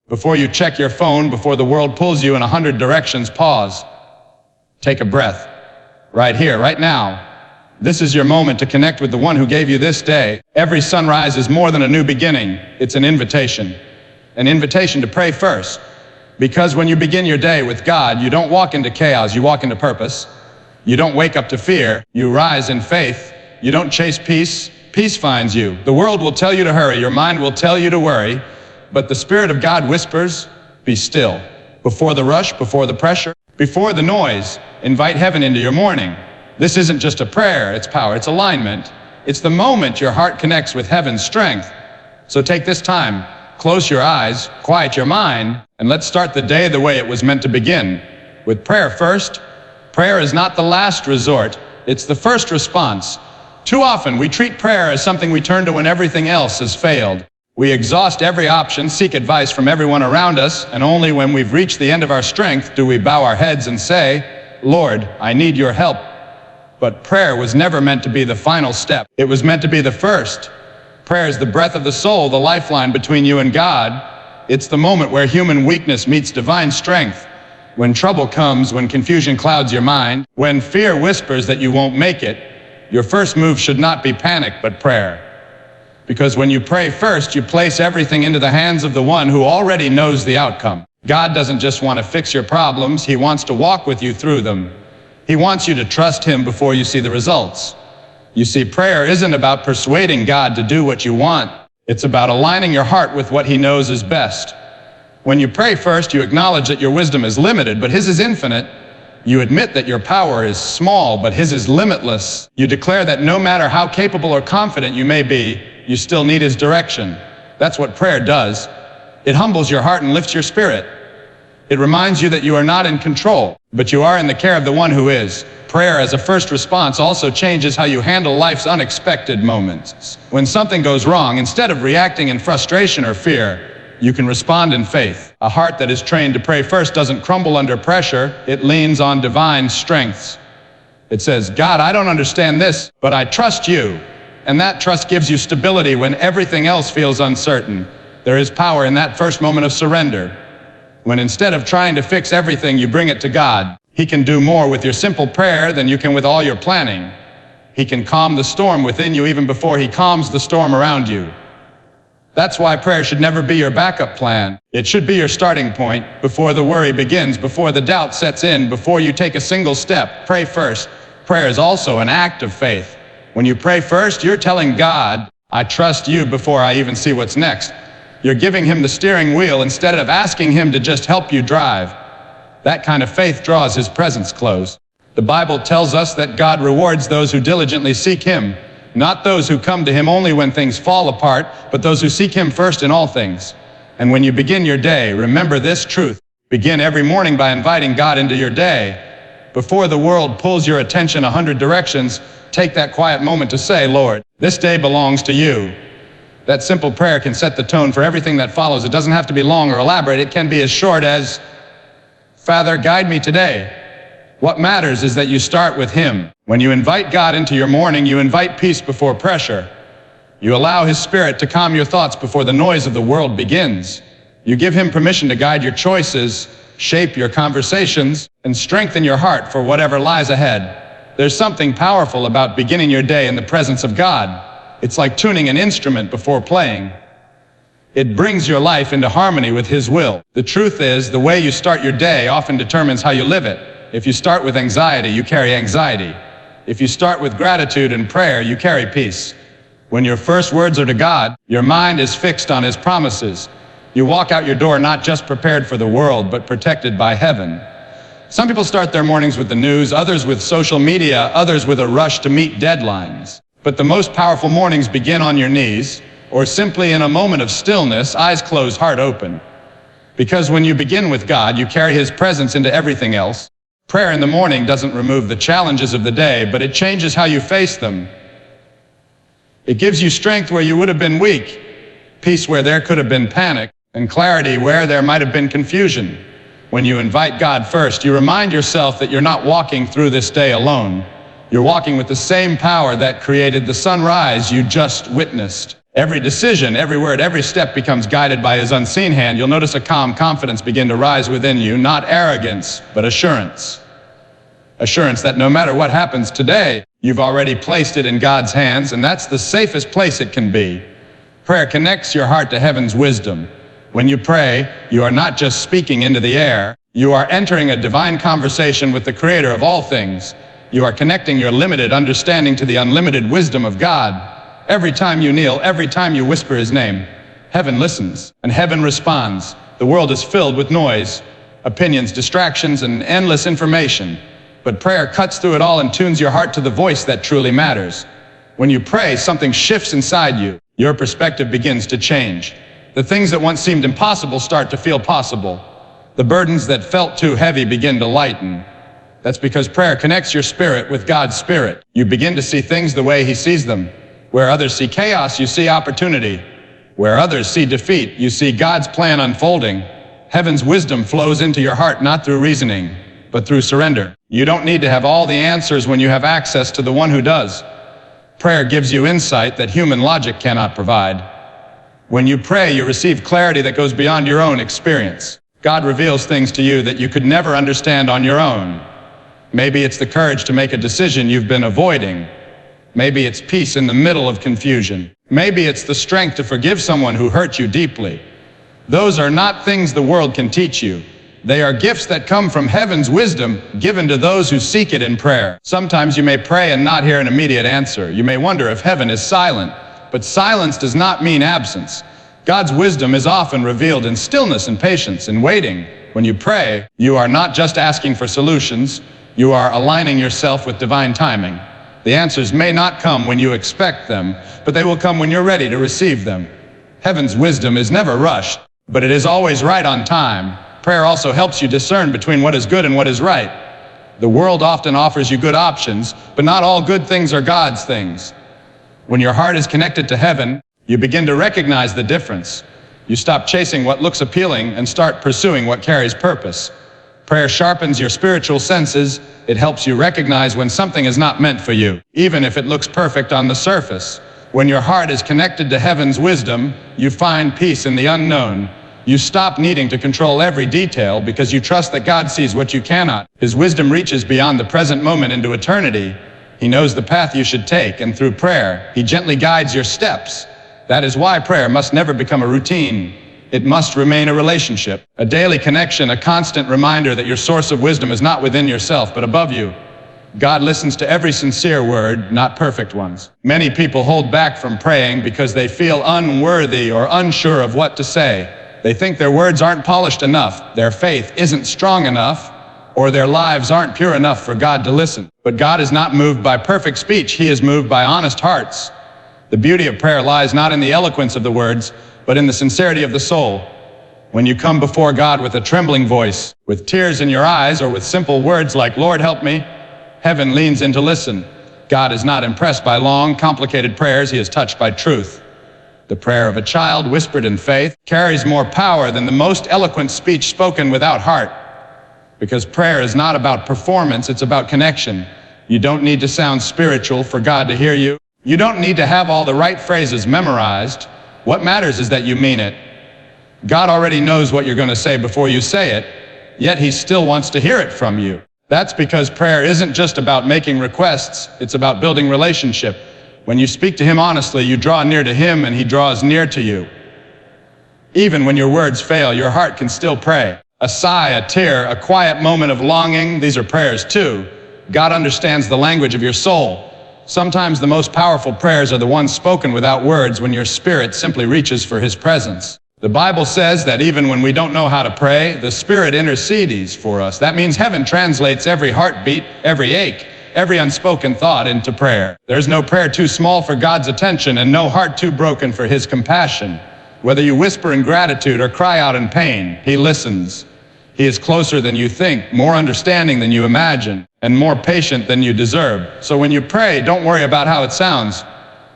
Before you check your phone, before the world pulls you in 100 directions, pause. Take a breath. Right here, right now. This is your moment to connect with the one who gave you this day. Every sunrise is more than a new beginning. It's an invitation. An invitation to pray first. Because when you begin your day with God, you don't walk into chaos, you walk into purpose. You don't wake up to fear, you rise in faith. You don't chase peace, peace finds you. The world will tell you to hurry, your mind will tell you to worry, but the Spirit of God whispers, be still. Before the rush, before the pressure, before the noise, invite heaven into your morning. This isn't just a prayer, it's power, it's alignment. It's the moment your heart connects with heaven's strength. So take this time, close your eyes, quiet your mind, and let's start the day the way it was meant to begin. With prayer first. Prayer is not the last resort, it's the first response. Too often we treat prayer as something we turn to when everything else has failed. We exhaust every option, seek advice from everyone around us, and only when we've reached the end of our strength do we bow our heads and say, Lord, I need your help. But prayer was never meant to be the final step. It was meant to be the first. Prayer is the breath of the soul, the lifeline between you and God. It's the moment where human weakness meets divine strength. When trouble comes, when confusion clouds your mind, when fear whispers that you won't make it, your first move should not be panic, but prayer. Because when you pray first, you place everything into the hands of the one who already knows the outcome. God doesn't just want to fix your problems, He wants to walk with you through them. He wants you to trust Him before you see the results. You see, prayer isn't about persuading God to do what you want. It's about aligning your heart with what He knows is best. When you pray first, you acknowledge that your wisdom is limited, but His is infinite. You admit that your power is small, but His is limitless. You declare that no matter how capable or confident you may be, you still need His direction. That's what prayer does. It humbles your heart and lifts your spirit. It reminds you that you are not in control, but you are in the care of the one who is. Prayer as a first response also changes how you handle life's unexpected moments. When something goes wrong, instead of reacting in frustration or fear, you can respond in faith. A heart that is trained to pray first doesn't crumble under pressure, it leans on divine strengths. It says, God, I don't understand this, but I trust you. And that trust gives you stability when everything else feels uncertain. There is power in that first moment of surrender. When instead of trying to fix everything, you bring it to God. He can do more with your simple prayer than you can with all your planning. He can calm the storm within you even before He calms the storm around you. That's why prayer should never be your backup plan. It should be your starting point before the worry begins, before the doubt sets in, before you take a single step. Pray first. Prayer is also an act of faith. When you pray first, you're telling God, I trust you before I even see what's next. You're giving Him the steering wheel instead of asking Him to just help you drive. That kind of faith draws His presence close. The Bible tells us that God rewards those who diligently seek Him. Not those who come to Him only when things fall apart, but those who seek Him first in all things. And when you begin your day, remember this truth. Begin every morning by inviting God into your day. Before the world pulls your attention 100 directions, take that quiet moment to say, Lord, this day belongs to you. That simple prayer can set the tone for everything that follows. It doesn't have to be long or elaborate. It can be as short as, Father, guide me today. What matters is that you start with Him. When you invite God into your morning, you invite peace before pressure. You allow His Spirit to calm your thoughts before the noise of the world begins. You give Him permission to guide your choices, shape your conversations, and strengthen your heart for whatever lies ahead. There's something powerful about beginning your day in the presence of God. It's like tuning an instrument before playing. It brings your life into harmony with His will. The truth is, the way you start your day often determines how you live it. If you start with anxiety, you carry anxiety. If you start with gratitude and prayer, you carry peace. When your first words are to God, your mind is fixed on His promises. You walk out your door not just prepared for the world, but protected by heaven. Some people start their mornings with the news, others with social media, others with a rush to meet deadlines. But the most powerful mornings begin on your knees, or simply in a moment of stillness, eyes closed, heart open. Because when you begin with God, you carry His presence into everything else. Prayer in the morning doesn't remove the challenges of the day, but it changes how you face them. It gives you strength where you would have been weak, peace where there could have been panic, and clarity where there might have been confusion. When you invite God first, you remind yourself that you're not walking through this day alone. You're walking with the same power that created the sunrise you just witnessed. Every decision, every word, every step becomes guided by his unseen hand. You'll notice a calm confidence begin to rise within you, not arrogance, but assurance. Assurance that no matter what happens today, you've already placed it in God's hands, and that's the safest place it can be. Prayer connects your heart to heaven's wisdom. When you pray, you are not just speaking into the air, you are entering a divine conversation with the Creator of all things. You are connecting your limited understanding to the unlimited wisdom of God. Every time you kneel, every time you whisper his name, heaven listens and heaven responds. The world is filled with noise, opinions, distractions, and endless information. But prayer cuts through it all and tunes your heart to the voice that truly matters. When you pray, something shifts inside you. Your perspective begins to change. The things that once seemed impossible start to feel possible. The burdens that felt too heavy begin to lighten. That's because prayer connects your spirit with God's spirit. You begin to see things the way he sees them. Where others see chaos, you see opportunity. Where others see defeat, you see God's plan unfolding. Heaven's wisdom flows into your heart not through reasoning, but through surrender. You don't need to have all the answers when you have access to the one who does. Prayer gives you insight that human logic cannot provide. When you pray, you receive clarity that goes beyond your own experience. God reveals things to you that you could never understand on your own. Maybe it's the courage to make a decision you've been avoiding. Maybe it's peace in the middle of confusion. Maybe it's the strength to forgive someone who hurt you deeply. Those are not things the world can teach you. They are gifts that come from heaven's wisdom given to those who seek it in prayer. Sometimes you may pray and not hear an immediate answer. You may wonder if heaven is silent, but silence does not mean absence. God's wisdom is often revealed in stillness and patience and waiting. When you pray, you are not just asking for solutions, you are aligning yourself with divine timing. The answers may not come when you expect them, but they will come when you're ready to receive them. Heaven's wisdom is never rushed, but it is always right on time. Prayer also helps you discern between what is good and what is right. The world often offers you good options, but not all good things are God's things. When your heart is connected to heaven, you begin to recognize the difference. You stop chasing what looks appealing and start pursuing what carries purpose. Prayer sharpens your spiritual senses. It helps you recognize when something is not meant for you, even if it looks perfect on the surface. When your heart is connected to heaven's wisdom, you find peace in the unknown. You stop needing to control every detail because you trust that God sees what you cannot. His wisdom reaches beyond the present moment into eternity. He knows the path you should take, and through prayer, he gently guides your steps. That is why prayer must never become a routine. It must remain a relationship, a daily connection, a constant reminder that your source of wisdom is not within yourself, but above you. God listens to every sincere word, not perfect ones. Many people hold back from praying because they feel unworthy or unsure of what to say. They think their words aren't polished enough, their faith isn't strong enough, or their lives aren't pure enough for God to listen. But God is not moved by perfect speech, he is moved by honest hearts. The beauty of prayer lies not in the eloquence of the words, but in the sincerity of the soul. When you come before God with a trembling voice, with tears in your eyes, or with simple words like, "Lord, help me," heaven leans in to listen. God is not impressed by long, complicated prayers, he is touched by truth. The prayer of a child whispered in faith carries more power than the most eloquent speech spoken without heart. Because prayer is not about performance, it's about connection. You don't need to sound spiritual for God to hear you. You don't need to have all the right phrases memorized. What matters is that you mean it. God already knows what you're going to say before you say it, yet he still wants to hear it from you. That's because prayer isn't just about making requests, it's about building relationship. When you speak to him honestly, you draw near to him and he draws near to you. Even when your words fail, your heart can still pray. A sigh, a tear, a quiet moment of longing, these are prayers too. God understands the language of your soul. Sometimes the most powerful prayers are the ones spoken without words, when your spirit simply reaches for his presence. The Bible says that even when we don't know how to pray, the Spirit intercedes for us. That means heaven translates every heartbeat, every ache, every unspoken thought into prayer. There's no prayer too small for God's attention and no heart too broken for his compassion. Whether you whisper in gratitude or cry out in pain, he listens. He is closer than you think, more understanding than you imagine, and more patient than you deserve. So when you pray, don't worry about how it sounds.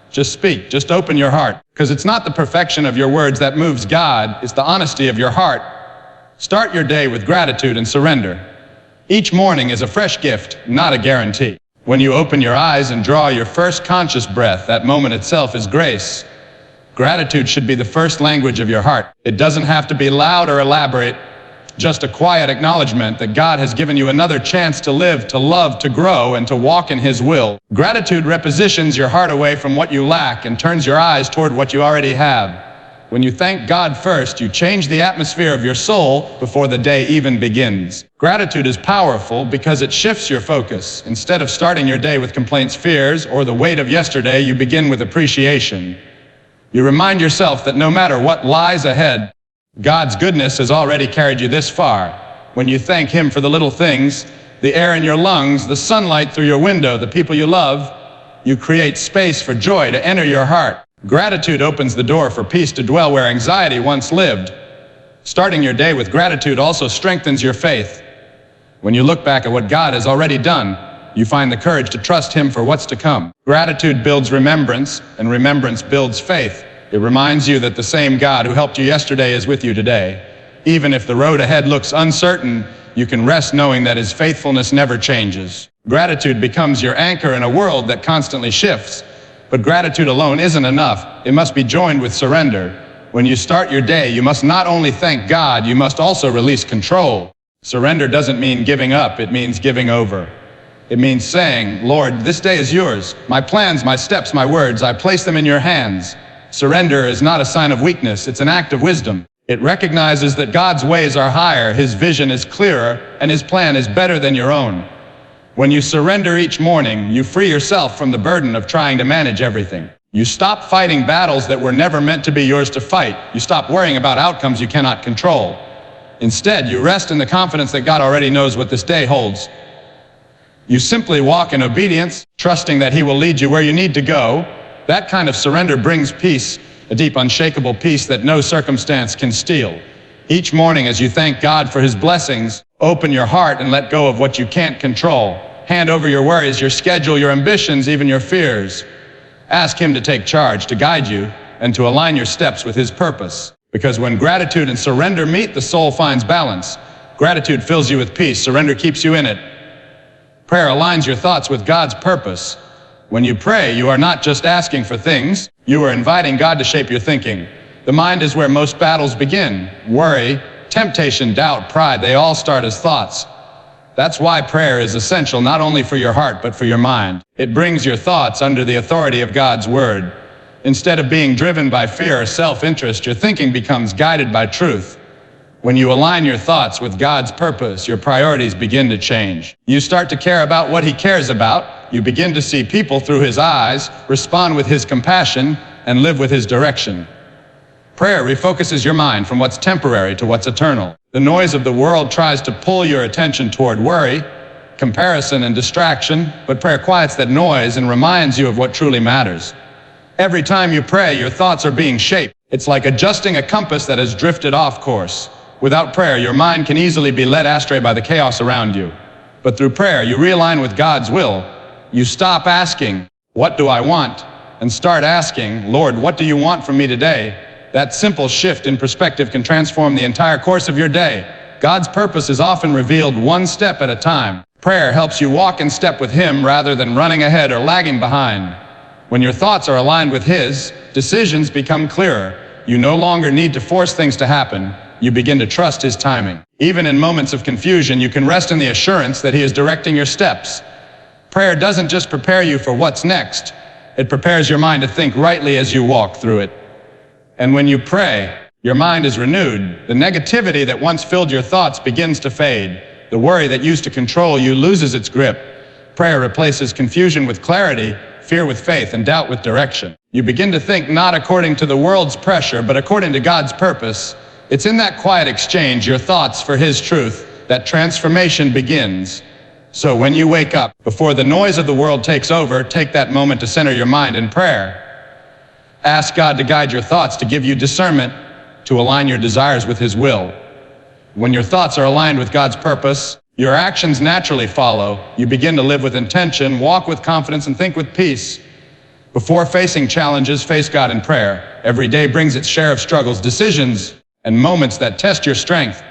Just speak, just open your heart. Because it's not the perfection of your words that moves God, it's the honesty of your heart. Start your day with gratitude and surrender. Each morning is a fresh gift, not a guarantee. When you open your eyes and draw your first conscious breath, that moment itself is grace. Gratitude should be the first language of your heart. It doesn't have to be loud or elaborate, just a quiet acknowledgement that God has given you another chance to live, to love, to grow, and to walk in His will. Gratitude repositions your heart away from what you lack and turns your eyes toward what you already have. When you thank God first, you change the atmosphere of your soul before the day even begins. Gratitude is powerful because it shifts your focus. Instead of starting your day with complaints, fears, or the weight of yesterday, you begin with appreciation. You remind yourself that no matter what lies ahead, God's goodness has already carried you this far. When you thank Him for the little things, the air in your lungs, the sunlight through your window, the people you love, you create space for joy to enter your heart. Gratitude opens the door for peace to dwell where anxiety once lived. Starting your day with gratitude also strengthens your faith. When you look back at what God has already done, you find the courage to trust Him for what's to come. Gratitude builds remembrance, and remembrance builds faith. It reminds you that the same God who helped you yesterday is with you today. Even if the road ahead looks uncertain, you can rest knowing that His faithfulness never changes. Gratitude becomes your anchor in a world that constantly shifts. But gratitude alone isn't enough. It must be joined with surrender. When you start your day, you must not only thank God, you must also release control. Surrender doesn't mean giving up, it means giving over. It means saying, Lord, this day is yours. My plans, my steps, my words, I place them in your hands. Surrender is not a sign of weakness, it's an act of wisdom. It recognizes that God's ways are higher, His vision is clearer, and His plan is better than your own. When you surrender each morning, you free yourself from the burden of trying to manage everything. You stop fighting battles that were never meant to be yours to fight. You stop worrying about outcomes you cannot control. Instead, you rest in the confidence that God already knows what this day holds. You simply walk in obedience, trusting that He will lead you where you need to go. That kind of surrender brings peace, a deep, unshakable peace that no circumstance can steal. Each morning, as you thank God for His blessings, open your heart and let go of what you can't control. Hand over your worries, your schedule, your ambitions, even your fears. Ask Him to take charge, to guide you, and to align your steps with His purpose. Because when gratitude and surrender meet, the soul finds balance. Gratitude fills you with peace. Surrender keeps you in it. Prayer aligns your thoughts with God's purpose. When you pray, you are not just asking for things. You are inviting God to shape your thinking. The mind is where most battles begin. Worry, temptation, doubt, pride, they all start as thoughts. That's why prayer is essential not only for your heart, but for your mind. It brings your thoughts under the authority of God's Word. Instead of being driven by fear or self-interest, your thinking becomes guided by truth. When you align your thoughts with God's purpose, your priorities begin to change. You start to care about what He cares about. You begin to see people through His eyes, respond with His compassion, and live with His direction. Prayer refocuses your mind from what's temporary to what's eternal. The noise of the world tries to pull your attention toward worry, comparison, and distraction, but prayer quiets that noise and reminds you of what truly matters. Every time you pray, your thoughts are being shaped. It's like adjusting a compass that has drifted off course. Without prayer, your mind can easily be led astray by the chaos around you. But through prayer, you realign with God's will. You stop asking, "What do I want?" and start asking, "Lord, what do you want from me today?" That simple shift in perspective can transform the entire course of your day. God's purpose is often revealed one step at a time. Prayer helps you walk in step with Him rather than running ahead or lagging behind. When your thoughts are aligned with His, decisions become clearer. You no longer need to force things to happen. You begin to trust His timing. Even in moments of confusion, you can rest in the assurance that He is directing your steps. Prayer doesn't just prepare you for what's next. It prepares your mind to think rightly as you walk through it. And when you pray, your mind is renewed. The negativity that once filled your thoughts begins to fade. The worry that used to control you loses its grip. Prayer replaces confusion with clarity, fear with faith, and doubt with direction. You begin to think not according to the world's pressure, but according to God's purpose. It's in that quiet exchange, your thoughts for His truth, that transformation begins. So when you wake up, before the noise of the world takes over, take that moment to center your mind in prayer. Ask God to guide your thoughts, to give you discernment, to align your desires with His will. When your thoughts are aligned with God's purpose, your actions naturally follow. You begin to live with intention, walk with confidence, and think with peace. Before facing challenges, face God in prayer. Every day brings its share of struggles, decisions, and moments that test your strength.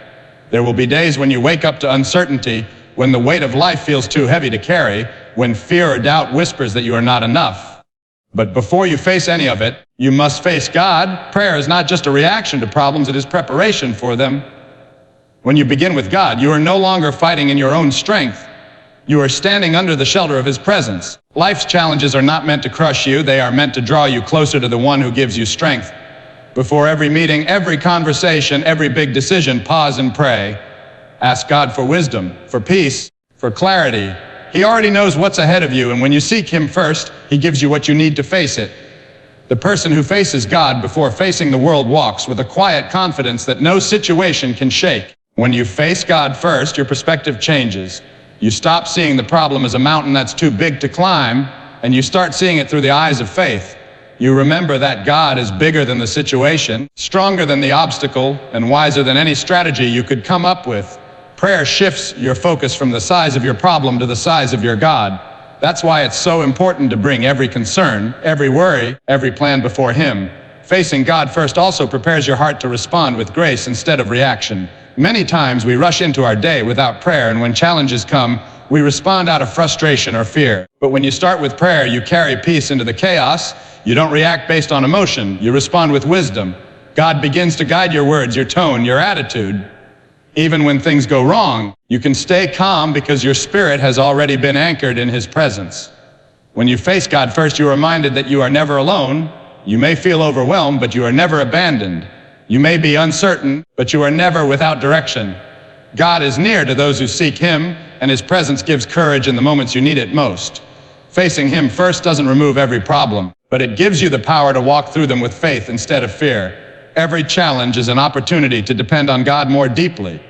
There will be days when you wake up to uncertainty, when the weight of life feels too heavy to carry, when fear or doubt whispers that you are not enough. But before you face any of it, you must face God. Prayer is not just a reaction to problems, it is preparation for them. When you begin with God, you are no longer fighting in your own strength. You are standing under the shelter of His presence. Life's challenges are not meant to crush you, they are meant to draw you closer to the one who gives you strength. Before every meeting, every conversation, every big decision, pause and pray. Ask God for wisdom, for peace, for clarity. He already knows what's ahead of you, and when you seek Him first, He gives you what you need to face it. The person who faces God before facing the world walks with a quiet confidence that no situation can shake. When you face God first, your perspective changes. You stop seeing the problem as a mountain that's too big to climb, and you start seeing it through the eyes of faith. You remember that God is bigger than the situation, stronger than the obstacle, and wiser than any strategy you could come up with. Prayer shifts your focus from the size of your problem to the size of your God. That's why it's so important to bring every concern, every worry, every plan before Him. Facing God first also prepares your heart to respond with grace instead of reaction. Many times we rush into our day without prayer, and when challenges come, we respond out of frustration or fear. But when you start with prayer, you carry peace into the chaos. You don't react based on emotion. You respond with wisdom. God begins to guide your words, your tone, your attitude. Even when things go wrong, you can stay calm because your spirit has already been anchored in His presence. When you face God first, you are reminded that you are never alone. You may feel overwhelmed, but you are never abandoned. You may be uncertain, but you are never without direction. God is near to those who seek Him, and His presence gives courage in the moments you need it most. Facing Him first doesn't remove every problem, but it gives you the power to walk through them with faith instead of fear. Every challenge is an opportunity to depend on God more deeply.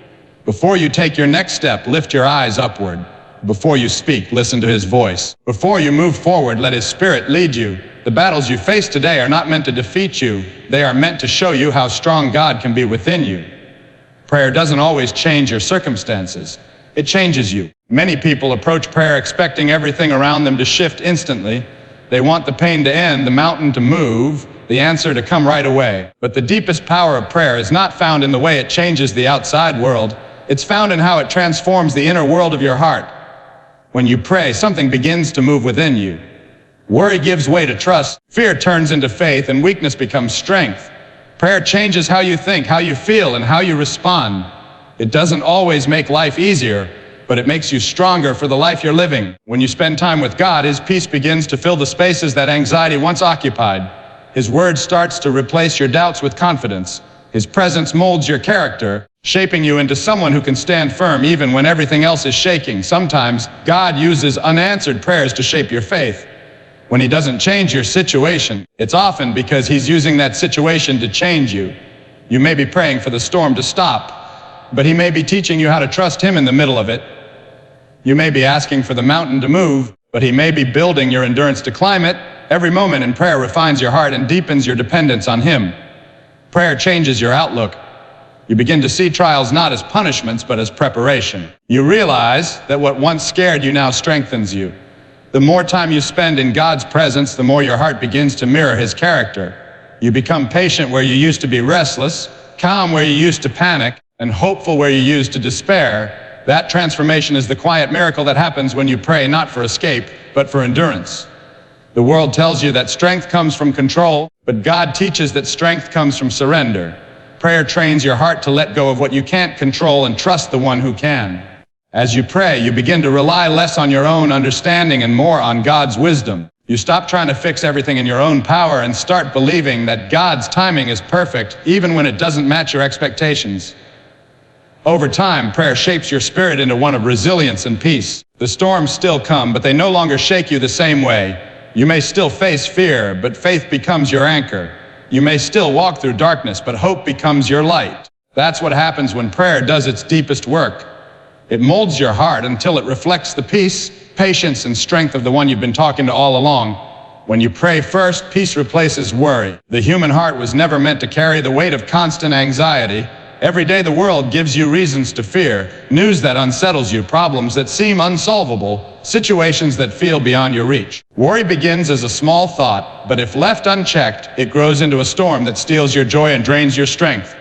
Before you take your next step, lift your eyes upward. Before you speak, listen to His voice. Before you move forward, let His Spirit lead you. The battles you face today are not meant to defeat you. They are meant to show you how strong God can be within you. Prayer doesn't always change your circumstances. It changes you. Many people approach prayer expecting everything around them to shift instantly. They want the pain to end, the mountain to move, the answer to come right away. But the deepest power of prayer is not found in the way it changes the outside world. It's found in how it transforms the inner world of your heart. When you pray, something begins to move within you. Worry gives way to trust, fear turns into faith, and weakness becomes strength. Prayer changes how you think, how you feel, and how you respond. It doesn't always make life easier, but it makes you stronger for the life you're living. When you spend time with God, His peace begins to fill the spaces that anxiety once occupied. His word starts to replace your doubts with confidence. His presence molds your character, shaping you into someone who can stand firm even when everything else is shaking. Sometimes God uses unanswered prayers to shape your faith. When He doesn't change your situation, it's often because He's using that situation to change you. You may be praying for the storm to stop, but He may be teaching you how to trust Him in the middle of it. You may be asking for the mountain to move, but He may be building your endurance to climb it. Every moment in prayer refines your heart and deepens your dependence on Him. Prayer changes your outlook. You begin to see trials not as punishments, but as preparation. You realize that what once scared you now strengthens you. The more time you spend in God's presence, the more your heart begins to mirror His character. You become patient where you used to be restless, calm where you used to panic, and hopeful where you used to despair. That transformation is the quiet miracle that happens when you pray not for escape, but for endurance. The world tells you that strength comes from control, but God teaches that strength comes from surrender. Prayer trains your heart to let go of what you can't control and trust the one who can. As you pray, you begin to rely less on your own understanding and more on God's wisdom. You stop trying to fix everything in your own power and start believing that God's timing is perfect, even when it doesn't match your expectations. Over time, prayer shapes your spirit into one of resilience and peace. The storms still come, but they no longer shake you the same way. You may still face fear, but faith becomes your anchor. You may still walk through darkness, but hope becomes your light. That's what happens when prayer does its deepest work. It molds your heart until it reflects the peace, patience, and strength of the one you've been talking to all along. When you pray first, peace replaces worry. The human heart was never meant to carry the weight of constant anxiety. Every day the world gives you reasons to fear, news that unsettles you, problems that seem unsolvable, situations that feel beyond your reach. Worry begins as a small thought, but if left unchecked, it grows into a storm that steals your joy and drains your strength.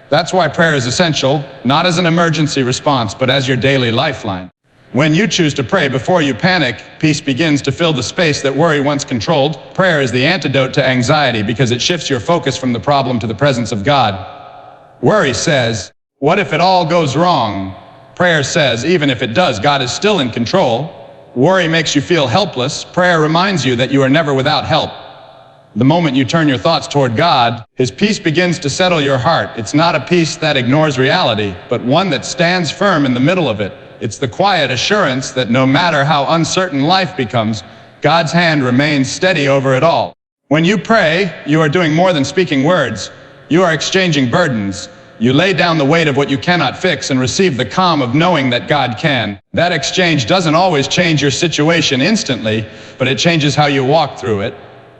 That's why prayer is essential, not as an emergency response, but as your daily lifeline. When you choose to pray before you panic, peace begins to fill the space that worry once controlled. Prayer is the antidote to anxiety because it shifts your focus from the problem to the presence of God. Worry says, what if it all goes wrong? Prayer says, even if it does, God is still in control. Worry makes you feel helpless. Prayer reminds you that you are never without help. The moment you turn your thoughts toward God, His peace begins to settle your heart. It's not a peace that ignores reality, but one that stands firm in the middle of it. It's the quiet assurance that no matter how uncertain life becomes, God's hand remains steady over it all. When you pray, you are doing more than speaking words. You are exchanging burdens. You lay down the weight of what you cannot fix and receive the calm of knowing that God can. That exchange doesn't always change your situation instantly, but it changes how you walk through it.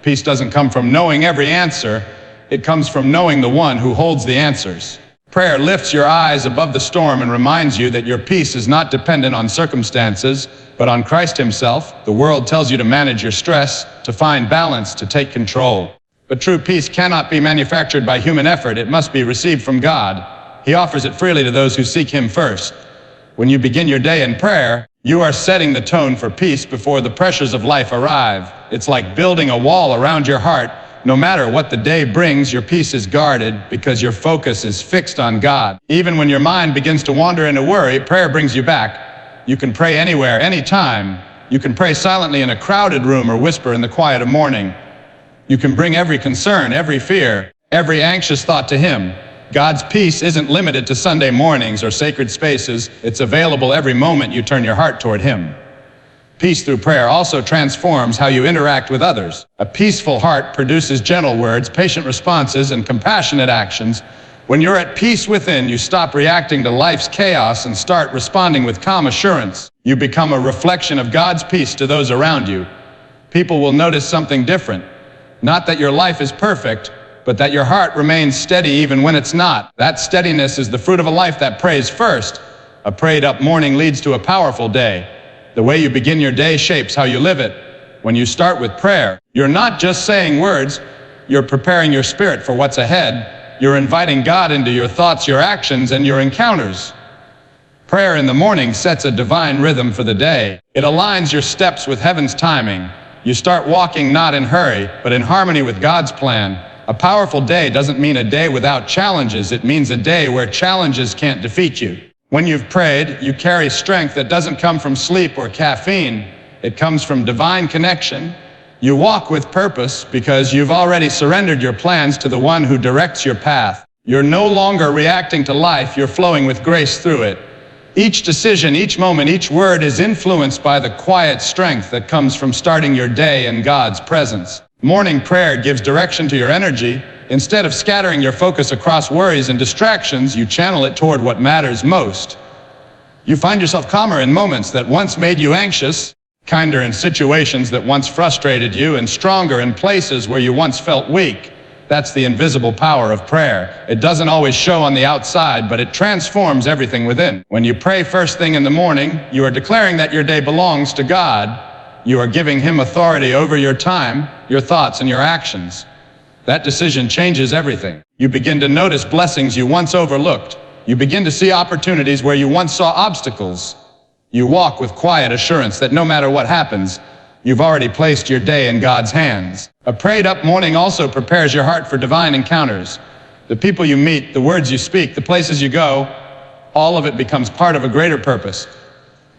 Peace doesn't come from knowing every answer. It comes from knowing the one who holds the answers. Prayer lifts your eyes above the storm and reminds you that your peace is not dependent on circumstances, but on Christ Himself. The world tells you to manage your stress, to find balance, to take control. But true peace cannot be manufactured by human effort. It must be received from God. He offers it freely to those who seek Him first. When you begin your day in prayer, you are setting the tone for peace before the pressures of life arrive. It's like building a wall around your heart. No matter what the day brings, your peace is guarded because your focus is fixed on God. Even when your mind begins to wander into worry, prayer brings you back. You can pray anywhere, anytime. You can pray silently in a crowded room or whisper in the quiet of morning. You can bring every concern, every fear, every anxious thought to Him. God's peace isn't limited to Sunday mornings or sacred spaces. It's available every moment you turn your heart toward Him. Peace through prayer also transforms how you interact with others. A peaceful heart produces gentle words, patient responses, and compassionate actions. When you're at peace within, you stop reacting to life's chaos and start responding with calm assurance. You become a reflection of God's peace to those around you. People will notice something different. Not that your life is perfect, but that your heart remains steady even when it's not. That steadiness is the fruit of a life that prays first. A prayed-up morning leads to a powerful day. The way you begin your day shapes how you live it. When you start with prayer, you're not just saying words, you're preparing your spirit for what's ahead. You're inviting God into your thoughts, your actions, and your encounters. Prayer in the morning sets a divine rhythm for the day. It aligns your steps with heaven's timing. You start walking not in hurry, but in harmony with God's plan. A powerful day doesn't mean a day without challenges. It means a day where challenges can't defeat you. When you've prayed, you carry strength that doesn't come from sleep or caffeine. It comes from divine connection. You walk with purpose because you've already surrendered your plans to the one who directs your path. You're no longer reacting to life, you're flowing with grace through it. Each decision, each moment, each word is influenced by the quiet strength that comes from starting your day in God's presence. Morning prayer gives direction to your energy. Instead of scattering your focus across worries and distractions, you channel it toward what matters most. You find yourself calmer in moments that once made you anxious, kinder in situations that once frustrated you, and stronger in places where you once felt weak. That's the invisible power of prayer. It doesn't always show on the outside, but it transforms everything within. When you pray first thing in the morning, you are declaring that your day belongs to God. You are giving Him authority over your time, your thoughts, and your actions. That decision changes everything. You begin to notice blessings you once overlooked. You begin to see opportunities where you once saw obstacles. You walk with quiet assurance that no matter what happens, you've already placed your day in God's hands. A prayed-up morning also prepares your heart for divine encounters. The people you meet, the words you speak, the places you go, all of it becomes part of a greater purpose.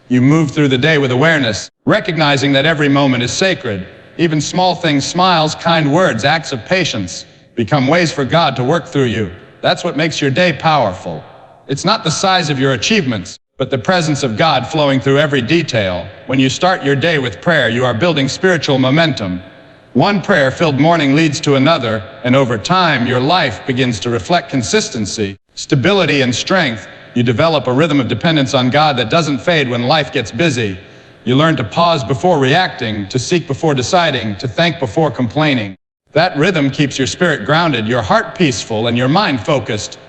You move through the day with awareness, recognizing that every moment is sacred. Even small things, smiles, kind words, acts of patience, become ways for God to work through you. That's what makes your day powerful. It's not the size of your achievements, but the presence of God flowing through every detail. When you start your day with prayer, you are building spiritual momentum. One prayer-filled morning leads to another, and over time, your life begins to reflect consistency, stability, and strength. You develop a rhythm of dependence on God that doesn't fade when life gets busy. You learn to pause before reacting, to seek before deciding, to thank before complaining. That rhythm keeps your spirit grounded, your heart peaceful, and your mind focused.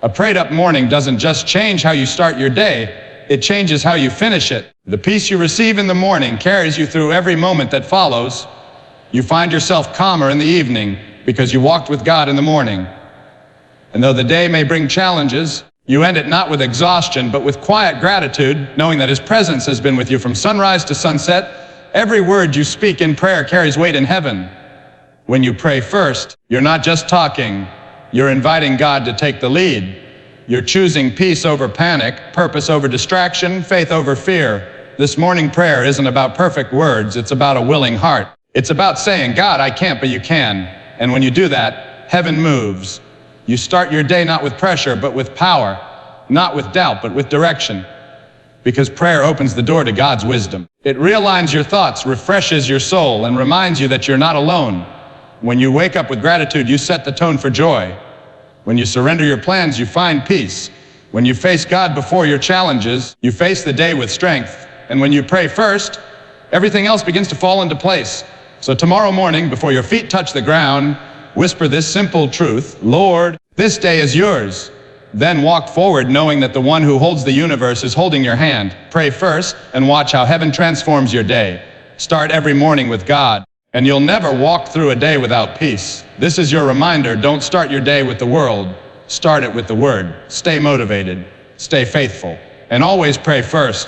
A prayed-up morning doesn't just change how you start your day, it changes how you finish it. The peace you receive in the morning carries you through every moment that follows. You find yourself calmer in the evening because you walked with God in the morning. And though the day may bring challenges, You end it not with exhaustion, but with quiet gratitude, knowing that His presence has been with you from sunrise to sunset. Every word you speak in prayer carries weight in heaven. When you pray first, you're not just talking, you're inviting God to take the lead. You're choosing peace over panic, purpose over distraction, faith over fear. This morning prayer isn't about perfect words, it's about a willing heart. It's about saying, God, I can't, but you can. And when you do that, heaven moves. You start your day not with pressure, but with power. Not with doubt, but with direction. Because prayer opens the door to God's wisdom. It realigns your thoughts, refreshes your soul, and reminds you that you're not alone. When you wake up with gratitude, you set the tone for joy. When you surrender your plans, you find peace. When you face God before your challenges, you face the day with strength. And when you pray first, everything else begins to fall into place. So tomorrow morning, before your feet touch the ground, whisper this simple truth, Lord, this day is yours. Then walk forward knowing that the one who holds the universe is holding your hand. Pray first and watch how heaven transforms your day. Start every morning with God, and you'll never walk through a day without peace. This is your reminder, don't start your day with the world. Start it with the Word. Stay motivated, stay faithful, and always pray first.